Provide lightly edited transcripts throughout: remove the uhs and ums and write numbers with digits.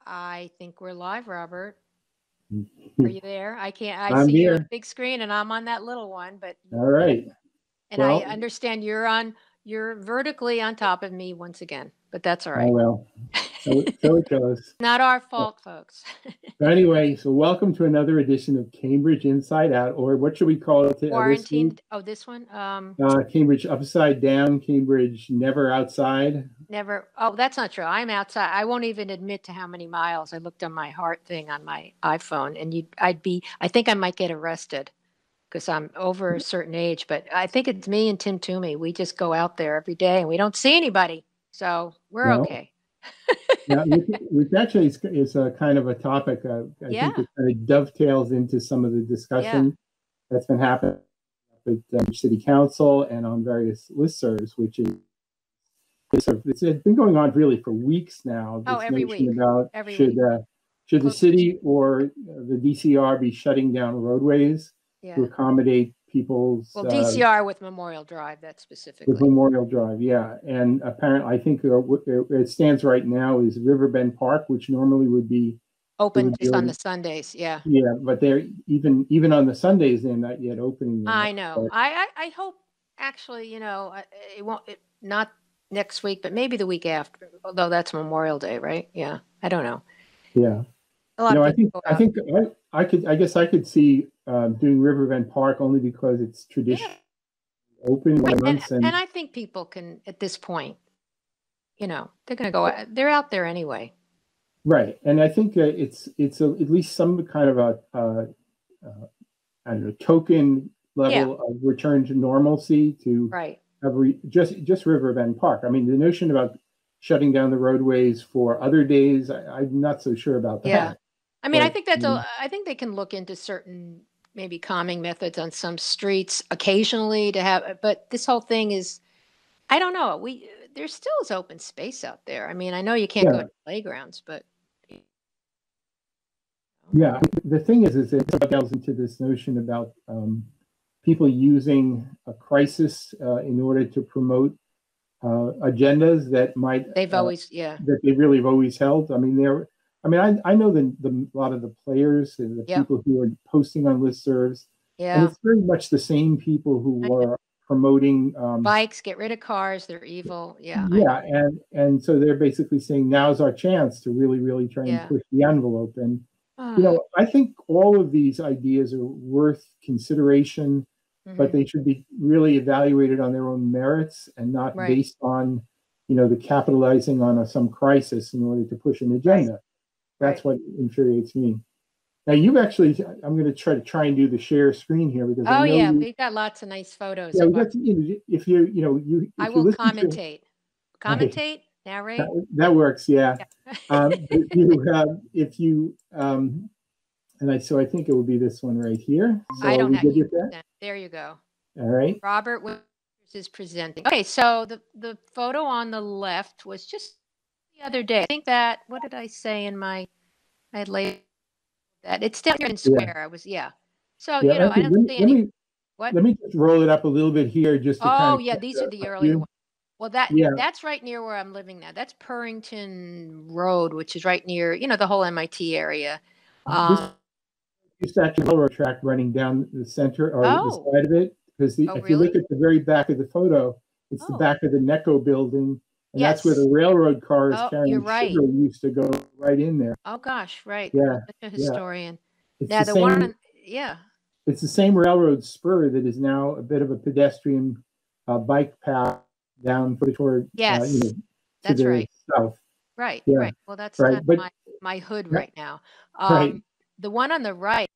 I think we're live, Robert. Are you there? I can't. I'm see you on here. the big screen, and I'm on that little one. But All right. and I understand you're vertically on top of me once again. But that's all right. Oh well. So it goes. Not our fault, folks. But anyway, so welcome to another edition of Cambridge Inside Out, or what should we call it? Quarantined. Oh, this one. Cambridge Upside Down. Cambridge Never Outside. Never. Oh, that's not true. I'm outside. I won't even admit to how many miles. I looked on my heart thing on my iPhone, and I think I might get arrested because I'm over a certain age. But I think it's me and Tim Toomey. We just go out there every day, and we don't see anybody, so we're okay. Now, which actually is a kind of a topic. I think it kind of dovetails into some of the discussion that's been happening at City Council and on various listservs, which is it's been going on really for weeks now. Oh, every week. About should the city or the DCR be shutting down roadways to accommodate people's DCR with Memorial Drive, that's specifically. With Memorial Drive, yeah. And apparently, I think it stands right now is Riverbend Park, which normally would be open just on the Sundays, yeah. Yeah, but they're even on the Sundays, they're not yet opening. I know. I hope actually, it won't not next week, but maybe the week after. Although that's Memorial Day, right? Yeah, I don't know. Yeah. I guess I could see doing Riverbend Park only because it's traditionally open months, and I think people can at this point, they're going to go. They're out there anyway. Right, and I think it's at least some kind of a I don't know, token level of return to normalcy to just Riverbend Park. I mean, the notion about shutting down the roadways for other days, I'm not so sure about that. Yeah. I mean, I think I think they can look into certain maybe calming methods on some streets occasionally to have, but this whole thing is, I don't know. There still is open space out there. I mean, I know you can't go to playgrounds, but. Yeah, the thing is it delves into this notion about people using a crisis in order to promote agendas that might that they really have always held. I mean, I know a lot of the players and the people who are posting on listservs, and it's very much the same people who were promoting bikes, get rid of cars, they're evil. And so they're basically saying now's our chance to really try and push the envelope. And I think all of these ideas are worth consideration, but they should be really evaluated on their own merits and not based on the capitalizing on some crisis in order to push an agenda. That's what infuriates me. Now you've actually, I'm going to try and do the share screen here because we've got lots of nice photos. Yeah, if I will commentate. Commentate, narrate. That works, yeah. If you so I think it will be this one right here. So I don't have you. There you go. All right. Robert is presenting. Okay, so the photo on the left was just the other day. I think that, what did I say in I had labeled that. It's down here in Square. I was, So, I don't see any. What? Let me just roll it up a little bit here just to these are the earlier ones. Well, that's right near where I'm living now. That's Purinton Road, which is right near, the whole MIT area. This is actually a railroad track running down the center or the side of it. Because if you look at the very back of the photo, it's the back of the NECO building. And that's where the railroad cars carrying sugar used to go right in there. Oh, gosh, right. Yeah. Such a historian. It's now, It's the same railroad spur that is now a bit of a pedestrian bike path down toward that's right. South. Right, right. Well, that's not my hood right now. The one on the right,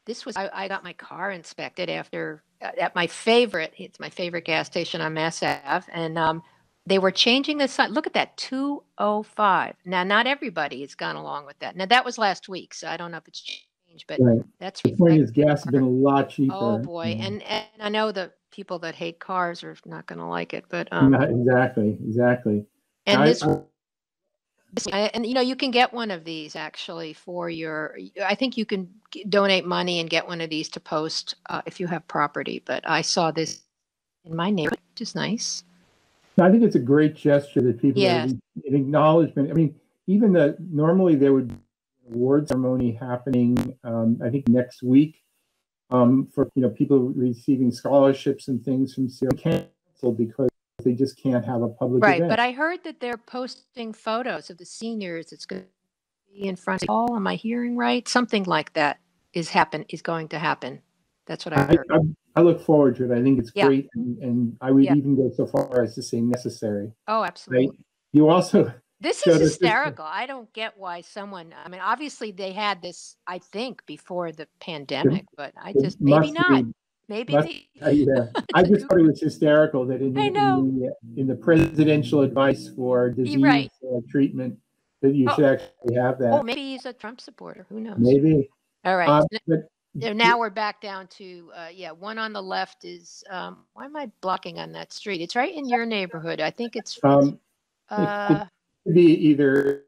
this was, I got my car inspected at my favorite, it's my favorite gas station on Mass Ave, and they were changing the sign. Look at that, 205. Now, not everybody has gone along with that. Now, that was last week, so I don't know if it's changed, but that's the point is gas has been a lot cheaper. Oh, boy, and I know the people that hate cars are not going to like it, but... Exactly. And you can get one of these actually for I think you can donate money and get one of these to post if you have property. But I saw this in my neighborhood, which is nice. I think it's a great gesture that people an acknowledgement. I mean, even normally there would be an award ceremony happening, I think next week, for people receiving scholarships and things from Sierra, canceled because they just can't have a public event. But I heard that they're posting photos of the seniors. It's going to be in front of all. Am I hearing right? Something like that is going to happen. That's what I heard. I look forward to it. I think it's great, and I would even go so far as to say necessary. Oh, absolutely. Right? You also. This is hysterical. I don't get why someone. I mean, obviously they had this, I think, before the pandemic, but I just maybe not. Maybe. Yeah, I just thought it was hysterical that in the presidential advice for disease treatment that you should actually have that. Oh, maybe he's a Trump supporter. Who knows? Maybe. All right. Now we're back down to one on the left is why am I blocking on that street? It's right in your neighborhood. I think it's it could be either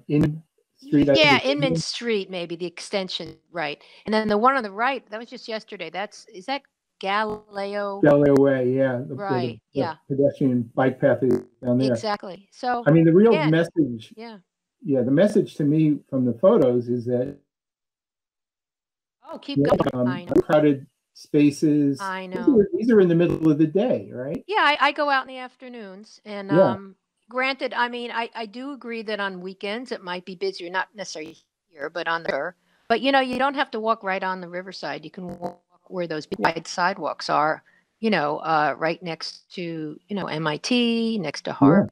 in Street. Inman Street, maybe the extension, right? And then the one on the right, that was just yesterday. Is that Galileo Way? Yeah, right. The pedestrian bike path is down there. Exactly. So I mean, the real message. The message to me from the photos is that. Oh, keep going. I know. Crowded spaces. I know. These are in the middle of the day, right? Yeah, I go out in the afternoons, and granted, I mean, I do agree that on weekends it might be busier, not necessarily here, but on the river. But you don't have to walk right on the riverside. You can walk where those wide sidewalks are. Right next to MIT, next to Harvard.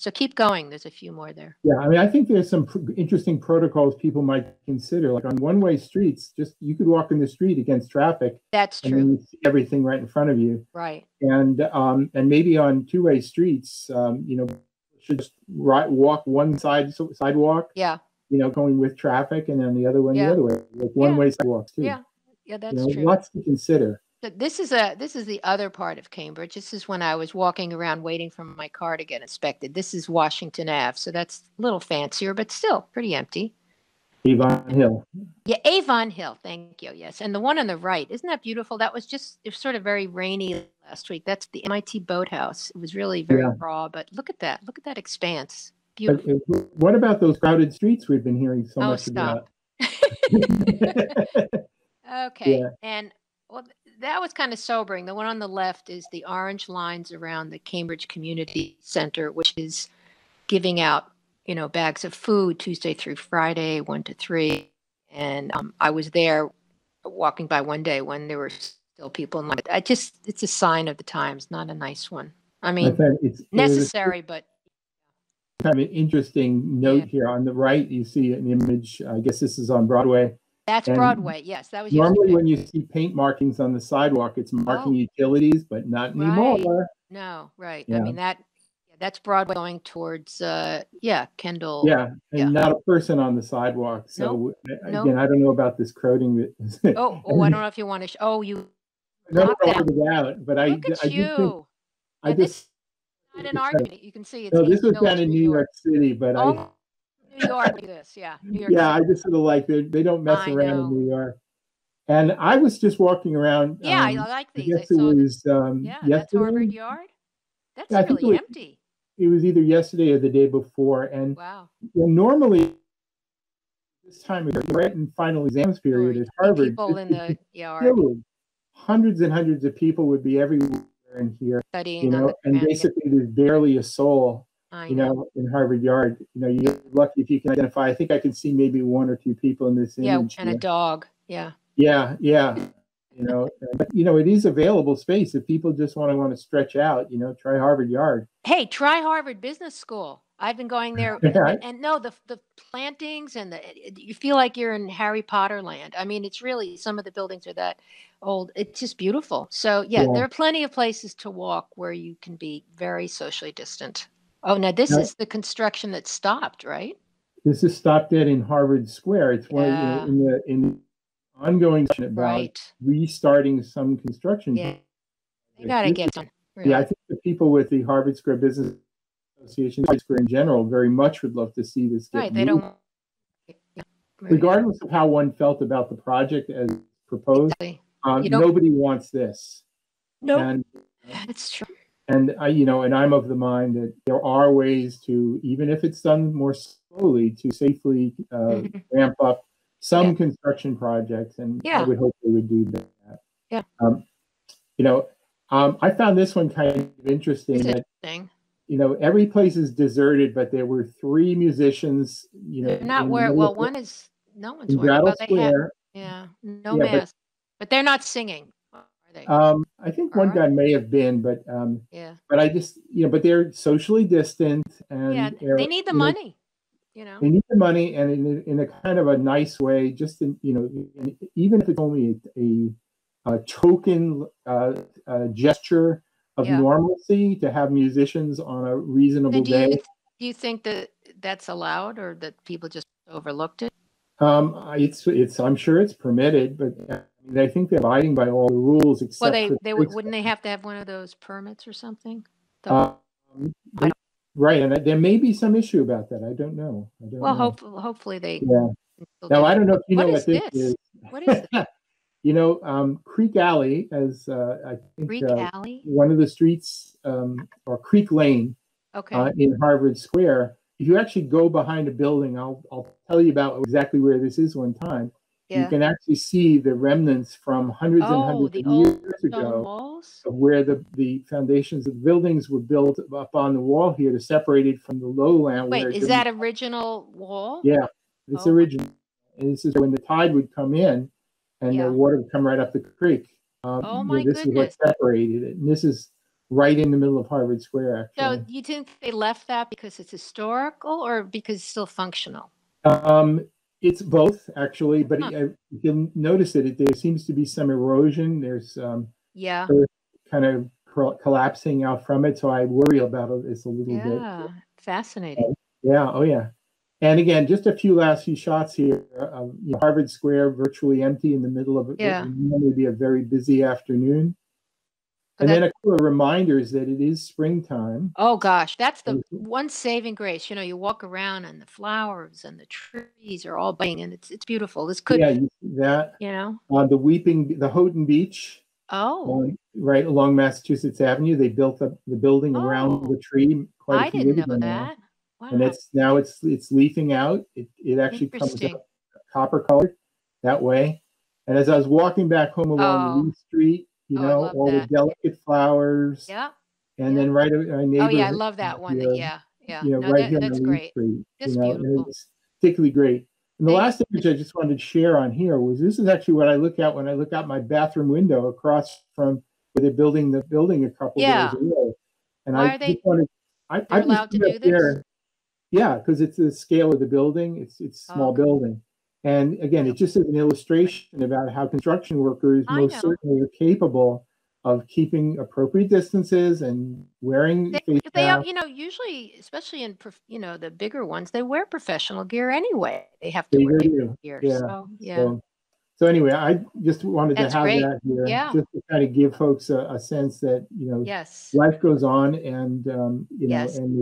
So keep going. There's a few more there. Yeah, I mean, I think there's some interesting protocols people might consider. Like on one-way streets, you could walk in the street against traffic. That's true. And you see everything right in front of you. Right. And maybe on two-way streets, should just walk one sidewalk. Yeah. Going with traffic, and then the other one the other way, like one-way sidewalks too. Yeah, that's true. Lots to consider. This is the other part of Cambridge. This is when I was walking around waiting for my car to get inspected. This is Washington Ave, so that's a little fancier, but still pretty empty. Avon Hill. Yeah, Avon Hill. Thank you. Yes, and the one on the right, isn't that beautiful? It was sort of very rainy last week. That's the MIT boathouse. It was really very raw, but look at that. Look at that expanse. Beautiful. What about those crowded streets we've been hearing so much about? Okay, and that was kind of sobering. The one on the left is the orange lines around the Cambridge Community Center, which is giving out, bags of food Tuesday through Friday, 1 to 3. And I was there walking by one day when there were still people in line. It's a sign of the times, not a nice one. I mean, it's necessary, but. Kind of an interesting note here. On the right, you see an image. I guess this is on Broadway. That's Broadway, yes. That was normally when you see paint markings on the sidewalk, it's marking utilities, but not anymore. No, right. Yeah. I mean that's Broadway going towards Kendall. Yeah, and not a person on the sidewalk. So again, I don't know about this crowding. I don't know if you want to. You. No, out, but Look at you. I just. Not an argument. You can see it's. No, this was down in New York City, but New York, New York. Yeah, I just sort of like they don't mess around in New York. And I was just walking around. Yeah, I like these. I guess it was that's Harvard Yard. That's really empty. It was either yesterday or the day before, and normally this time of year, right in final exams period at Harvard, people in the yard. Hundreds and hundreds of people would be everywhere in here, studying, and basically there's barely a soul. In Harvard Yard, you're lucky if you can identify. I think I can see maybe 1 or 2 people in this image. And a dog. Yeah. But it is available space if people just want to stretch out. Try Harvard Yard. Hey, try Harvard Business School. I've been going there, and no, the plantings and you feel like you're in Harry Potter land. I mean, it's really, some of the buildings are that old. It's just beautiful. So there are plenty of places to walk where you can be very socially distant. Oh, now this is the construction that stopped, right? This is stopped dead in Harvard Square. It's one in the ongoing about restarting some construction. Yeah, they gotta get done. Really. Yeah, I think the people with the Harvard Square Business Association, Harvard Square in general, very much would love to see this get moved. They don't. Regardless of how one felt about the project as proposed, nobody wants this. No, it's true. And and I'm of the mind that there are ways to, even if it's done more slowly to safely ramp up some construction projects, and I would hope they would do that. Yeah. I found this one kind of interesting. Every place is deserted, but there were 3 musicians. They're not where. Well, one is no one's wearing. Well, they have, no mask, but they're not singing. Are they? I think one guy may have been, but but I just but they're socially distant, and they need the money. They need the money, and in a kind of a nice way. Just even if it's only a token gesture of normalcy to have musicians on a reasonable day. Do you think that that's allowed, or that people just overlooked it? I'm sure it's permitted, but I think they're abiding by all the rules. Except wouldn't they have to have one of those permits or something? Right, and there may be some issue about that. I don't know. Hopefully they. Yeah. Now I don't know if you know what this is. What is this? Creek Alley, as I think Creek Alley? One of the streets, or Creek Lane, in Harvard Square. If you actually go behind a building, I'll tell you about exactly where this is one time. You can actually see the remnants from hundreds and hundreds of years ago of where the foundations of the buildings were built up on the wall here to separate it from the lowland. Wait, is that original wall? Yeah, it's original. And this is when the tide would come in and the water would come right up the creek. This is what separated it. And this is right in the middle of Harvard Square, actually. So you think they left that because it's historical or because it's still functional? It's both, actually, but you'll notice that there seems to be some erosion. There's earth kind of collapsing out from it, so I worry about this a little bit. Yeah, fascinating. And again, just a last few shots here. Harvard Square virtually empty in the middle of it. Normally be a very busy afternoon. And then a couple of reminders that it is springtime. Oh gosh, that's the one saving grace. You walk around and the flowers and the trees are all budding, and it's beautiful. This could you see that. The Houghton Beach. Right along Massachusetts Avenue, they built up the building around the tree. I didn't know that. Wow. And it's leafing out. It actually comes up copper colored that way. And as I was walking back home along Lee Street. All the delicate flowers. Yeah. And then right in my neighborhood. I love that one. Right here on the Lee Street. That's beautiful. It's particularly great. And the last image I just wanted to share on here was this is actually what I look at when I look out my bathroom window across from where they're building the building a couple days away. And why are they allowed to do this? Yeah, because it's the scale of the building. It's a small building. And again, it just is an illustration about how construction workers most certainly are capable of keeping appropriate distances and wearing face masks. Usually, especially in the bigger ones, they wear professional gear anyway. They have to wear gear. So anyway, I just wanted to have that here, just to kind of give folks a sense that life goes on, and and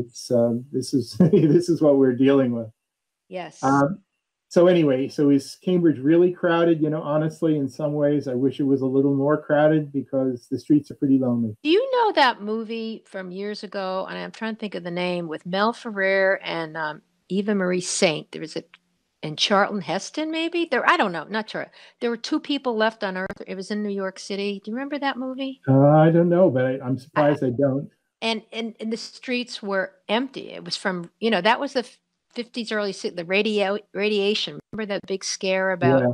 it's this is what we're dealing with. Yes. So anyway, is Cambridge really crowded? Honestly, in some ways, I wish it was a little more crowded because the streets are pretty lonely. Do you know that movie from years ago? And I'm trying to think of the name, with Mel Ferrer and Eva Marie Saint. There was and Charlton Heston, maybe? I don't know, not sure. There were 2 people left on Earth. It was in New York City. Do you remember that movie? I don't know, but I'm surprised I don't. And the streets were empty. It was from, that was the 50s, early 60s, the radiation. Remember that big scare about?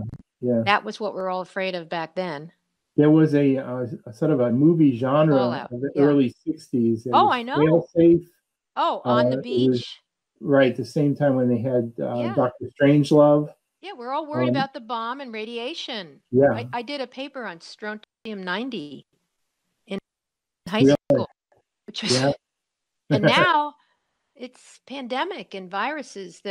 Yeah. That was what we're all afraid of back then. There was a sort of a movie genre of the early 60s. I know. Fail-safe. On the beach. Right, the same time when they had Dr. Strangelove. Yeah, we're all worried about the bomb and radiation. Yeah. I did a paper on strontium-90 in high school, which was, and now it's pandemic and viruses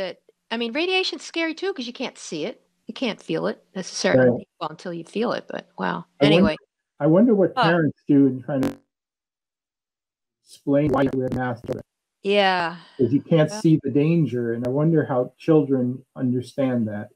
radiation's scary too because you can't see it. You can't feel it necessarily until you feel it, but wow. Anyway. I wonder what parents do in trying to explain why you wear masks. Yeah. Because you can't see the danger, and I wonder how children understand that.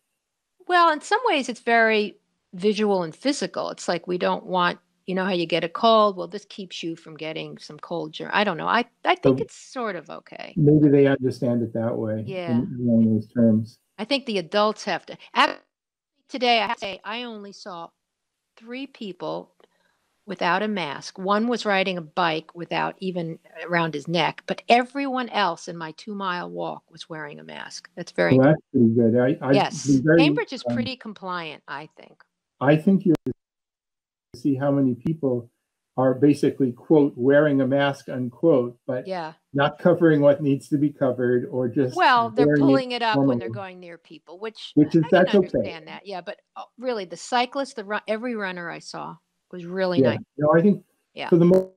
Well, in some ways it's very visual and physical. It's like we don't want you know how you get a cold? Well, this keeps you from getting some cold germ. I don't know. I think it's sort of okay. Maybe they understand it that way. Yeah. In those terms. I think the adults have to. Today, I have to say, I only saw 3 people without a mask. One was riding a bike without even around his neck, but everyone else in my 2-mile walk was wearing a mask. That's very that's pretty good. Yes. Cambridge is pretty compliant, I think. I think you see how many people are basically, quote, wearing a mask, unquote, but not covering what needs to be covered, or just they're pulling it up when they're going near people, which is I can understand that. Yeah, but really, the cyclist, every runner I saw was really nice. No, I think for the most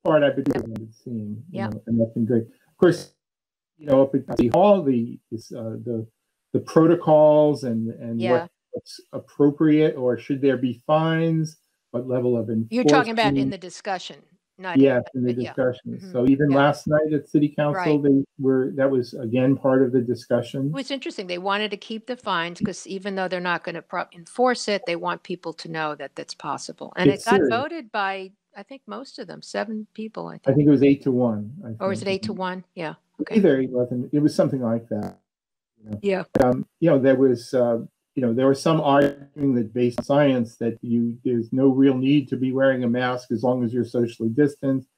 part, I've been seeing, and that's been great. Of course, up at the hall, the protocols and what's appropriate, or should there be fines? What level of enforcement? You're talking about in the discussion, not in the discussion. So even last night at City Council, that was again part of the discussion. It was interesting. They wanted to keep the fines because even though they're not going to enforce it, they want people to know that that's possible. And it got voted by, I think, most of them, 7 people. I think it was 8-1. Or was it 8-1? Yeah. Okay. Either it wasn't. It was something like that. Yeah. There was. There was some arguing that based on science that there's no real need to be wearing a mask as long as you're socially distanced.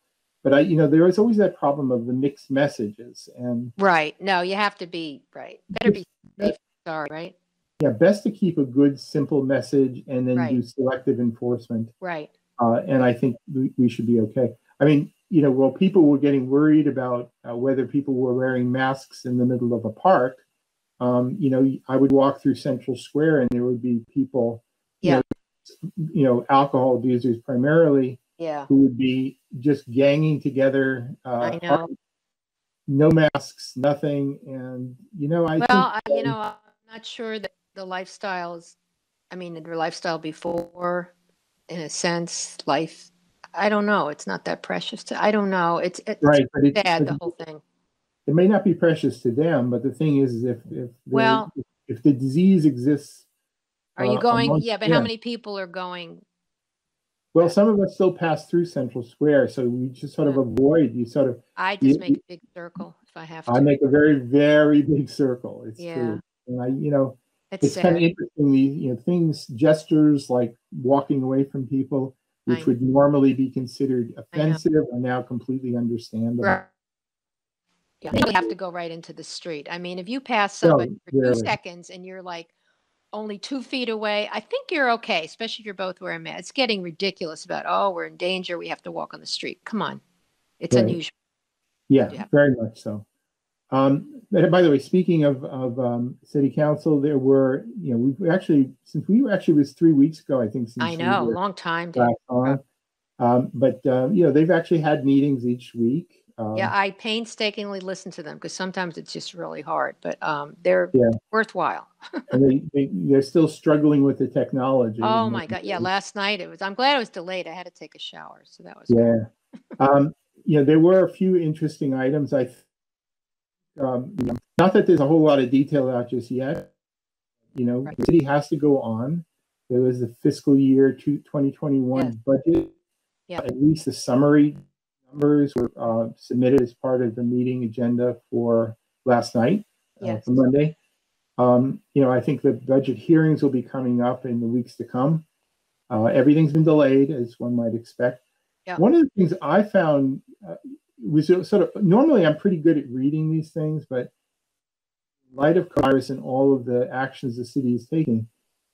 But there is always that problem of the mixed messages. And no, you have to be better be safe, sorry, right? Yeah, best to keep a good, simple message and then do selective enforcement. Right. And I think we should be okay. I mean, while people were getting worried about whether people were wearing masks in the middle of a park, I would walk through Central Square and there would be people, alcohol abusers primarily, who would be just ganging together. I know. No masks, nothing. And, I'm not sure that the lifestyle is, their lifestyle before, in a sense, life, I don't know. It's not that precious I don't know. It's right, but it's sad, the whole thing. It may not be precious to them, but the thing is, if the disease exists, are you going? But how many people are going? Well, some of us still pass through Central Square, so we just sort of avoid. I just make a big circle if I have to. I make a very, very big circle. It's true, and it's kind of interesting. These things, gestures like walking away from people, which would normally be considered offensive, are now completely understandable. Right. Yeah, you have to go right into the street. If you pass somebody for 2 seconds and you're like only 2 feet away, I think you're okay, especially if you're both wearing masks. It's getting ridiculous about, we're in danger, we have to walk on the street. Come on. It's unusual. Yeah, very much so. By the way, speaking of City Council, there were, we've actually, it was 3 weeks ago, I think. I know, long time. But they've actually had meetings each week. I painstakingly listen to them because sometimes it's just really hard, but they're worthwhile. And they're still struggling with the technology. Oh my God. Yeah. Last night I'm glad it was delayed. I had to take a shower. So that was good. There were a few interesting items. Not that there's a whole lot of detail out just yet. The city has to go on. There was the fiscal year 2021 budget. At least the summary numbers were submitted as part of the meeting agenda for last night, for Monday. I think the budget hearings will be coming up in the weeks to come. Everything's been delayed, as one might expect. One of the things I found was sort of, normally I'm pretty good at reading these things, but in light of coronavirus and all of the actions the city is taking,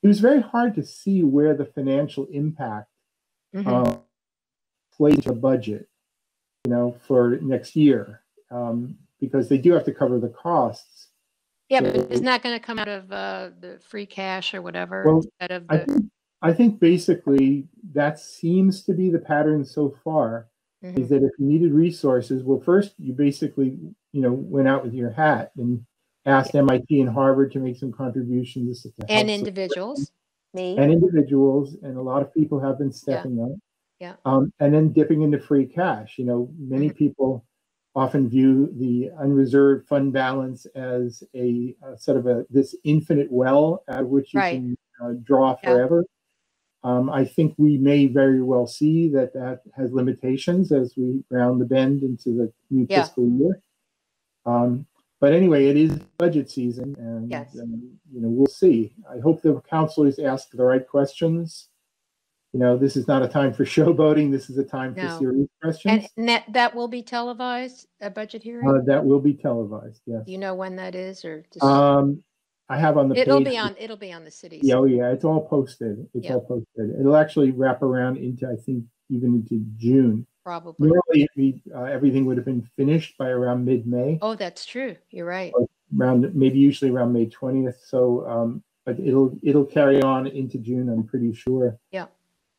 it was very hard to see where the financial impact plays into the budget. For next year, because they do have to cover the costs. Yeah, but isn't that going to come out of the free cash or whatever? Well, instead of I think basically that seems to be the pattern so far, is that if you needed resources, well, first you basically, went out with your hat and asked MIT and Harvard to make some contributions. And individuals, and a lot of people have been stepping up. And then dipping into free cash. Many people often view the unreserved fund balance as a sort of this infinite well out of which you can draw forever. I think we may very well see that that has limitations as we round the bend into the new fiscal year. But anyway, it is budget season, and you know, we'll see. I hope the councilors ask the right questions. You know, this is not a time for showboating. This is a time for serious questions. And that will be televised, a budget hearing? That will be televised, yes. Do you know when that is, or just... I have on the page. It'll be on the city's. Yeah, oh yeah, it's all posted. It's all posted. It'll actually wrap around into, I think, even into June. Probably. Normally, everything would have been finished by around mid-May. Oh, that's true. You're right. Usually around May 20th. So, but it'll carry on into June, I'm pretty sure. Yeah.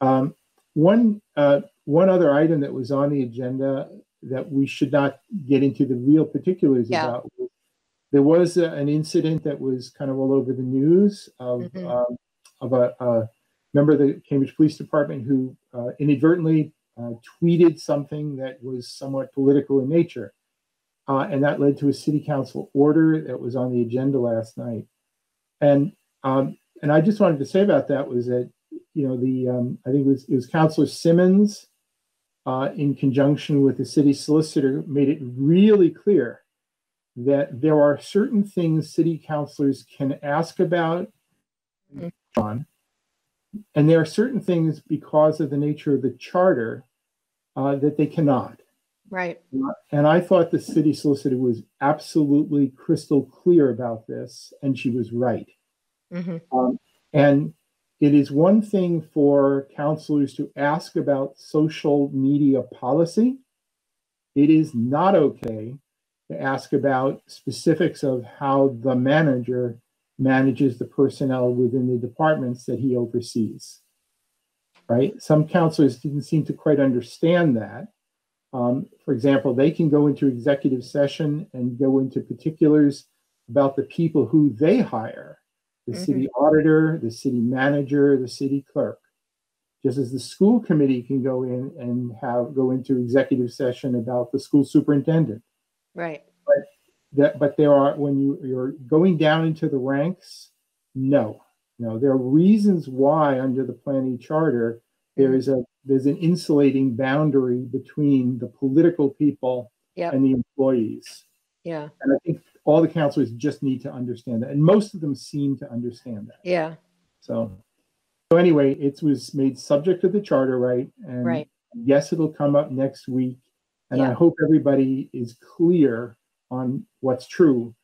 One other item that was on the agenda that we should not get into the real particulars about. There was an incident that was kind of all over the news of a member of the Cambridge Police Department who inadvertently tweeted something that was somewhat political in nature. And that led to a city council order that was on the agenda last night. And I just wanted to say about that was that, you know, I think it was Councillor Simmons in conjunction with the city solicitor made it really clear that there are certain things city councilors can ask about on, and there are certain things because of the nature of the charter that they cannot. Right. And I thought the city solicitor was absolutely crystal clear about this, and she was right. And it is one thing for councilors to ask about social media policy. It is not okay to ask about specifics of how the manager manages the personnel within the departments that he oversees, right? Some councilors didn't seem to quite understand that. For example, they can go into executive session and go into particulars about the people who they hire, the city auditor, the city manager, the city clerk, just as the school committee can go in and go into executive session about the school superintendent. Right. But there are, when you're going down into the ranks, no, there are reasons why under the planning charter there's an insulating boundary between the political people and the employees. Yeah. And I think all the councilors just need to understand that, and most of them seem to understand that. Yeah. So anyway, it was made subject to the charter, right? And yes, it'll come up next week. And I hope everybody is clear on what's true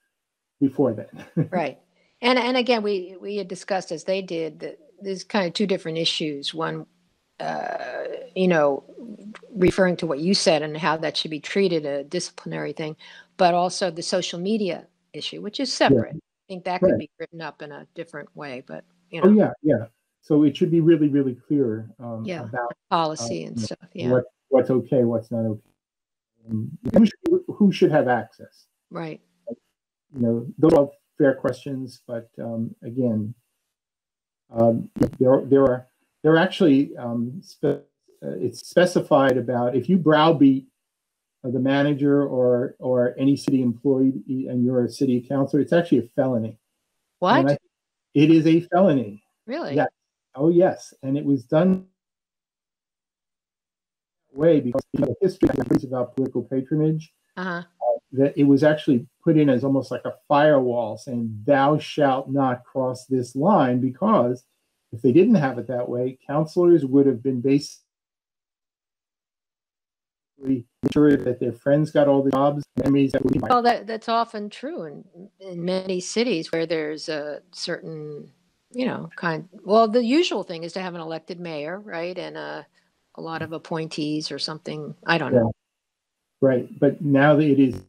before then. Right. And again, we had discussed, as they did, that there's kind of two different issues. One, you know, referring to what you said and how that should be treated, a disciplinary thing, but also the social media issue, which is separate. I think that could be written up in a different way, but, you know. Oh, yeah. So it should be really, really clear about policy and stuff. What's okay, what's not okay. Who should have access? Right. You know, those are fair questions, but again, there are actually it's specified about if you browbeat the manager or any city employee and you're a city councilor, it's actually a felony. What? It is a felony. Really? Yeah. Oh yes, and it was done way because the history about political patronage, that it was actually put in as almost like a firewall saying thou shalt not cross this line, because if they didn't have it that way, councilors would have been basically sure that their friends got all the jobs. Well, that's often true in many cities where there's a certain, you know, well, the usual thing is to have an elected mayor, right? And a lot of appointees or something. I don't know. Right. But now that it is,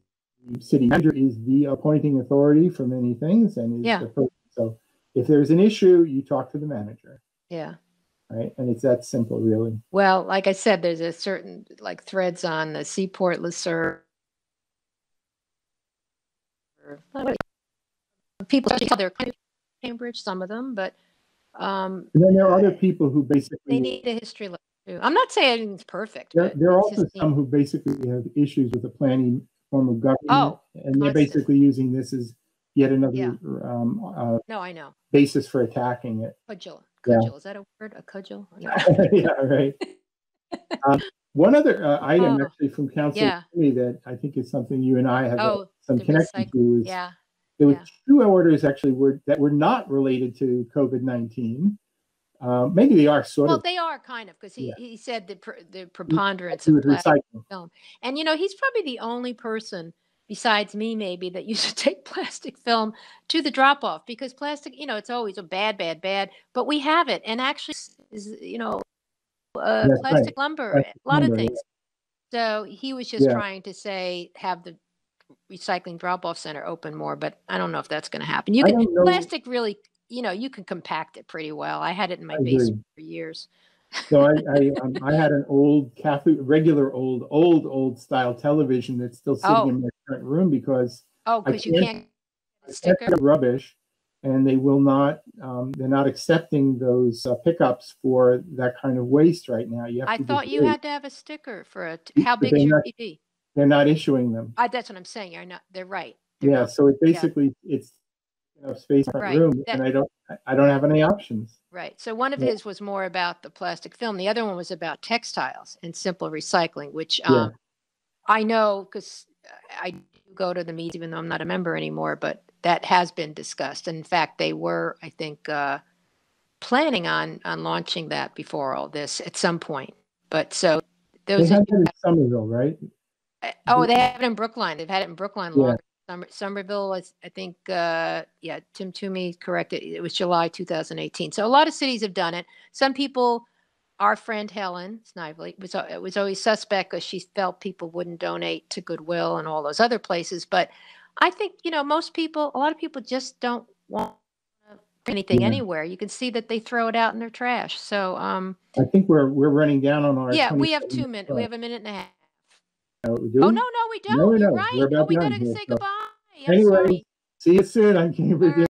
the city manager is the appointing authority for many things. And is the person. So if there's an issue, you talk to the manager. Yeah. Right. And it's that simple, really. Well, like I said, there's a certain like threads on the Seaport listserv. People, they're kind of Cambridge, some of them, but and then there are other people who basically they need a history lesson too. I'm not saying it's perfect. There are also some who basically have issues with the planning form of government, and they're basically using this as yet another no, I know, basis for attacking it. cudgel. Is that a word? A cudgel? No. Yeah, right. One other item actually from Council that I think is something you and I have some connection to is there were two orders actually that were not related to COVID-19. Maybe they are sort of. Well, they are kind of, because he said the preponderance of plastic film. And, you know, he's probably the only person besides me maybe that used to take plastic film to the drop-off, because plastic, you know, it's always a bad, but we have it. And actually, you know, plastic lumber, a lot of things. So he was just trying to say, have the recycling drop-off center open more, but I don't know if that's going to happen. Plastic really, you know, you can compact it pretty well. I had it in my basement for years. So I had an old regular old style television that's still sitting in my current room because you can't sticker rubbish, and they will not. They're not accepting those pickups for that kind of waste right now. I thought you had to have a sticker for how big is your TV? They're not issuing them. That's what I'm saying. They're right. So it basically it's space in my room, and I don't have any options. Right. So one of his was more about the plastic film. The other one was about textiles and simple recycling, which I know because I do go to the meetings, even though I'm not a member anymore, but that has been discussed. In fact, they were, I think, planning on launching that before all this at some point. But so those they had it in Somerville, right? They have it in Brookline. They've had it in Brookline longer. Somerville was, I think, Tim Toomey corrected. It was July 2018. So a lot of cities have done it. Some people, our friend Helen Snively, was always suspect because she felt people wouldn't donate to Goodwill and all those other places. But I think, you know, a lot of people just don't want to put anything anywhere. You can see that they throw it out in their trash. So I think we're running down on our. Yeah, we have 2 minutes. We have a minute and a half. Oh, we no, we don't. No, You're right. We gotta say goodbye. Anyway, see you soon on Cambridge.